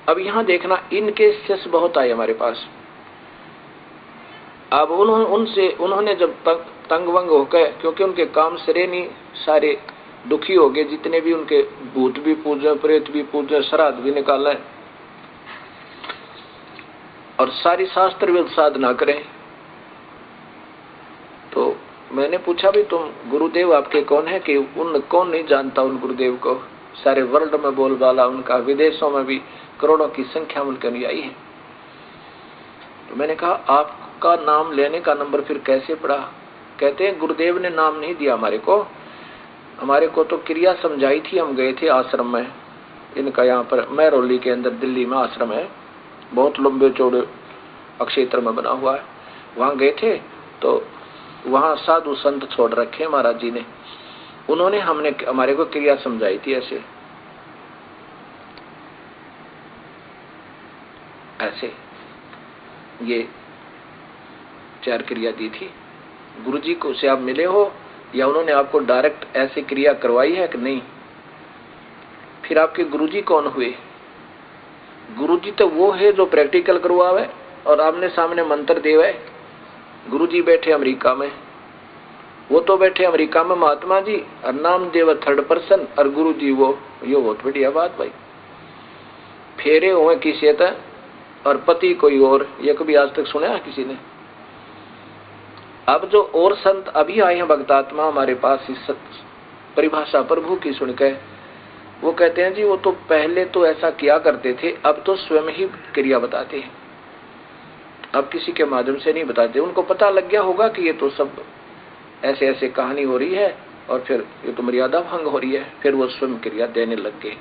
अब यहां देखना, इनके शिष्य बहुत आए हमारे पास। अब उन्होंने जब तंग वंग होकर, क्योंकि उनके काम सरे नहीं, सारे दुखी हो गए, जितने भी उनके भूत भी पूजा, प्रेत भी पूजा, श्राद्ध भी निकाला है, और सारी शास्त्र वेद साधना करें। तो मैंने पूछा भी तुम गुरुदेव आपके कौन है? कि उन कौन नहीं जानता उन गुरुदेव को, सारे वर्ल्ड में बोलबाला उनका, विदेशों में भी करोड़ों की संख्या में उनके अनुयायी है। तो मैंने कहा आपका नाम लेने का नंबर फिर कैसे पड़ा? कहते हैं गुरुदेव ने नाम नहीं दिया हमारे को तो क्रिया समझाई थी। हम गए थे आश्रम में इनका, यहाँ पर महरौली के अंदर दिल्ली में आश्रम है, बहुत लंबे चौड़े अक्षेत्र में बना हुआ है। वहां गए थे तो वहां साधु संत छोड़ रखे महाराज जी ने, उन्होंने हमारे को क्रिया समझाई थी। ऐसे ये 4 क्रिया दी थी। गुरुजी को से आप मिले हो या उन्होंने आपको डायरेक्ट ऐसी क्रिया करवाई है कि नहीं? फिर आपके गुरुजी कौन हुए? गुरुजी तो वो है जो प्रैक्टिकल करवावे और आमने सामने मंत्र देवे। गुरुजी बैठे अमेरिका में, वो तो बैठे अमेरिका में महात्मा जी, और नाम देव 3rd पर्सन, और गुरुजी वो, यो बहुत बढ़िया बात भाई। फेरे हुए किसी तक और पति कोई और, ये कभी आज तक सुना है किसी ने? अब जो और संत अभी आए हैं भक्तात्मा हमारे पास, इस परिभाषा प्रभु की सुनकर, वो कहते हैं जी वो तो पहले तो ऐसा किया करते थे, अब तो स्वयं ही क्रिया बताते हैं, अब किसी के माध्यम से नहीं बताते। उनको पता लग गया होगा कि ये तो सब ऐसे ऐसे कहानी हो रही है और फिर ये तो मर्यादा भंग हो रही है, फिर वो स्वयं क्रिया देने लग गए।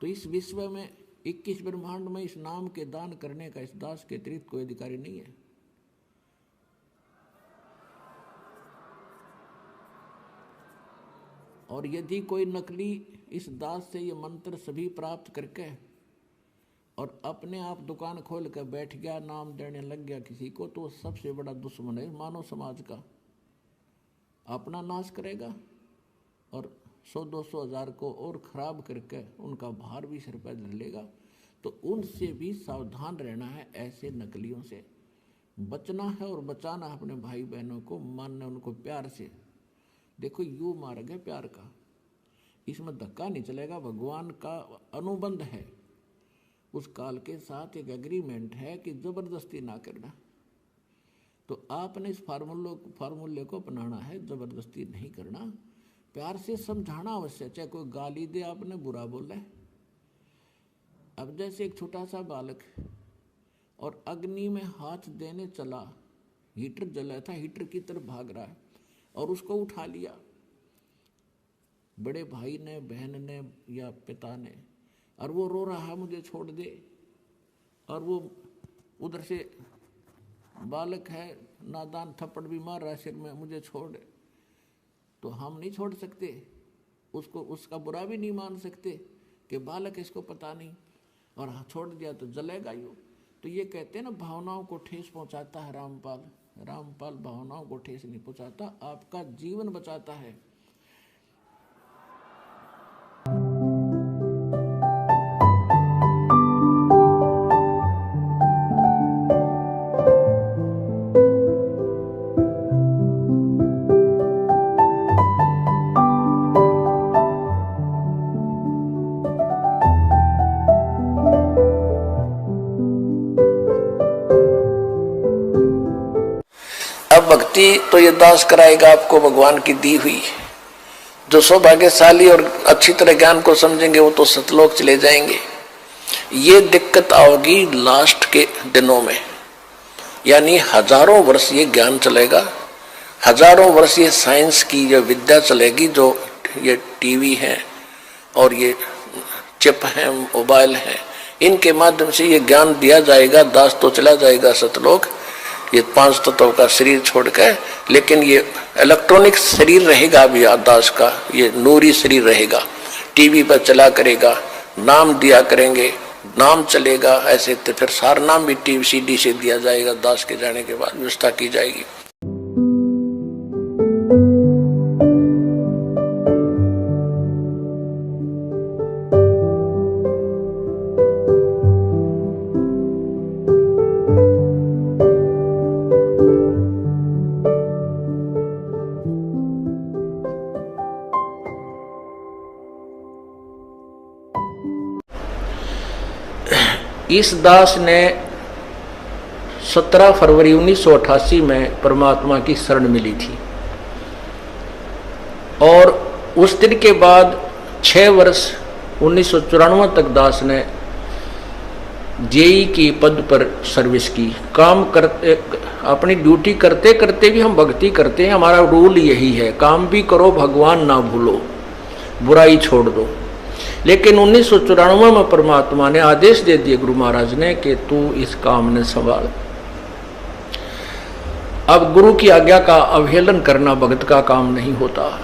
तो इस विश्व में 21 ब्रह्मांड में इस नाम के दान करने का इस दास के अतिरिक्त कोई अधिकारी नहीं है। और यदि कोई नकली इस दास से ये मंत्र सभी प्राप्त करके और अपने आप दुकान खोल कर बैठ गया, नाम देने लग गया किसी को, तो सबसे बड़ा दुश्मन है मानव समाज का। अपना नाश करेगा और 100-200 हज़ार को और खराब करके उनका भार भी सिर पर धर लेगा। तो उनसे भी सावधान रहना है, ऐसे नकलियों से बचना है और बचाना है अपने भाई बहनों को, मानना उनको प्यार से। देखो यू मार्ग है प्यार का, इसमें धक्का नहीं चलेगा। भगवान का अनुबंध है, उस काल के साथ एक एग्रीमेंट है कि जबरदस्ती ना करना। तो आपने इस फार्मूले को अपनाना है, जबरदस्ती नहीं करना, प्यार से समझाना अवश्य। चाहे कोई गाली दे, आपने बुरा बोला है। अब जैसे एक छोटा सा बालक और अग्नि में हाथ देने चला, हीटर जला था, हीटर की तरफ भाग रहा है और उसको उठा लिया बड़े भाई ने, बहन ने या पिता ने, और वो रो रहा है मुझे छोड़ दे, और वो उधर से बालक है नादान, थप्पड़ भी मार रहा है सिर में, मुझे छोड़। तो हम नहीं छोड़ सकते उसको, उसका बुरा भी नहीं मान सकते कि बालक इसको पता नहीं, और छोड़ दिया तो जलेगा यूँ। तो ये कहते हैं ना, भावनाओं को ठेस पहुंचाता है रामपाल भावनाओं को ठेस नहीं पहुंचाता, आपका जीवन बचाता है। अब भक्ति तो ये दास कराएगा आपको भगवान की दी हुई। जो सौभाग्यशाली और अच्छी तरह ज्ञान को समझेंगे वो तो सतलोक चले जाएंगे। ये दिक्कत आओगी लास्ट के दिनों में, यानी हजारों वर्ष ये ज्ञान चलेगा, हजारों वर्ष ये साइंस की जो विद्या चलेगी, जो ये टीवी है और ये चिप है, मोबाइल है, इनके माध्यम से ये ज्ञान दिया जाएगा। दास तो चला जाएगा सतलोक, ये 5 तत्वों का शरीर छोड़कर, लेकिन ये इलेक्ट्रॉनिक शरीर रहेगा अभी दास का, ये नूरी शरीर रहेगा। टीवी पर चला करेगा, नाम दिया करेंगे, नाम चलेगा। ऐसे तो फिर सारा नाम भी टीवी CD से दिया जाएगा, दास के जाने के बाद व्यवस्था की जाएगी। इस दास ने 17 फरवरी 1988 में परमात्मा की शरण मिली थी और उस दिन के बाद 6 वर्ष 1994 तक दास ने जेई की पद पर सर्विस की। काम करते, अपनी ड्यूटी करते करते भी हम भक्ति करते हैं। हमारा रूल यही है, काम भी करो भगवान ना भूलो, बुराई छोड़ दो। लेकिन 1994 में परमात्मा ने आदेश दे दिए गुरु महाराज ने कि तू इस काम ने संभाल। अब गुरु की आज्ञा का अवहेलन करना भगत का काम नहीं होता।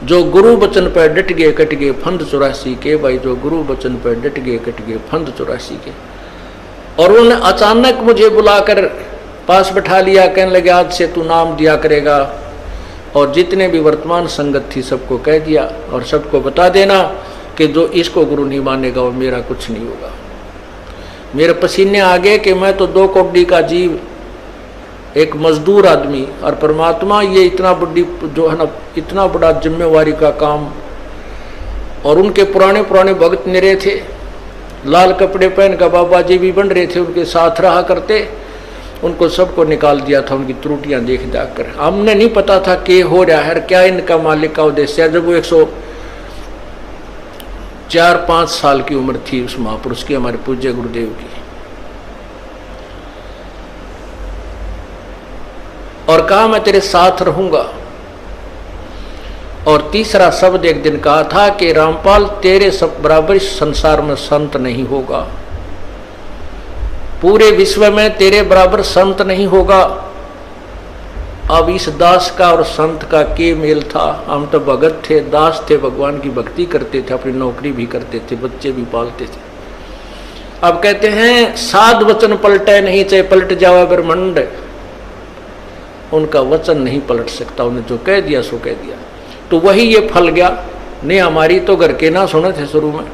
जो गुरु वचन पर डट गए कट गए फंद 84 के। भाई जो गुरु वचन पर डट गए कट गए फंद 84 के। और उन्होंने अचानक मुझे बुलाकर पास बैठा लिया, कहने लगे आज से तू नाम दिया करेगा और जितने भी वर्तमान संगत थी सबको कह दिया और सबको बता देना कि जो इसको गुरु नहीं मानेगा वो मेरा कुछ नहीं होगा। मेरे पसीने आ गए कि मैं तो 2 कौड़ी का जीव, एक मजदूर आदमी, और परमात्मा ये इतना बड़ी जो है ना, इतना बड़ा जिम्मेवारी का काम। और उनके पुराने पुराने भक्त निरे थे, लाल कपड़े पहन कर बाबा जी भी बन रहे थे, उनके साथ रहा करते। उनको सबको निकाल दिया था उनकी त्रुटियां देख जाकर। हमने नहीं पता था कि हो रहा है, क्या इनका मालिक का उद्देश्य है। जब वो 104-5 साल की उम्र थी उस महापुरुष की, हमारे पूज्य गुरुदेव की, और कहा मैं तेरे साथ रहूंगा। और तीसरा शब्द एक दिन कहा था कि रामपाल तेरे सब बराबर इस संसार में संत नहीं होगा, पूरे विश्व में तेरे बराबर संत नहीं होगा। अब इस दास का और संत का के मेल था। हम तो भगत थे, दास थे, भगवान की भक्ति करते थे, अपनी नौकरी भी करते थे, बच्चे भी पालते थे। अब कहते हैं साध वचन पलटे नहीं, चाहे पलट जावे ब्रह्मांड, उनका वचन नहीं पलट सकता। उन्हें जो कह दिया सो कह दिया। तो वही ये फल गया। नहीं हमारी तो घर के ना सुने थे शुरू में।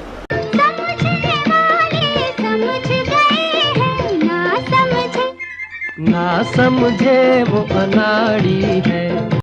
ना समझे वो अनाड़ी है।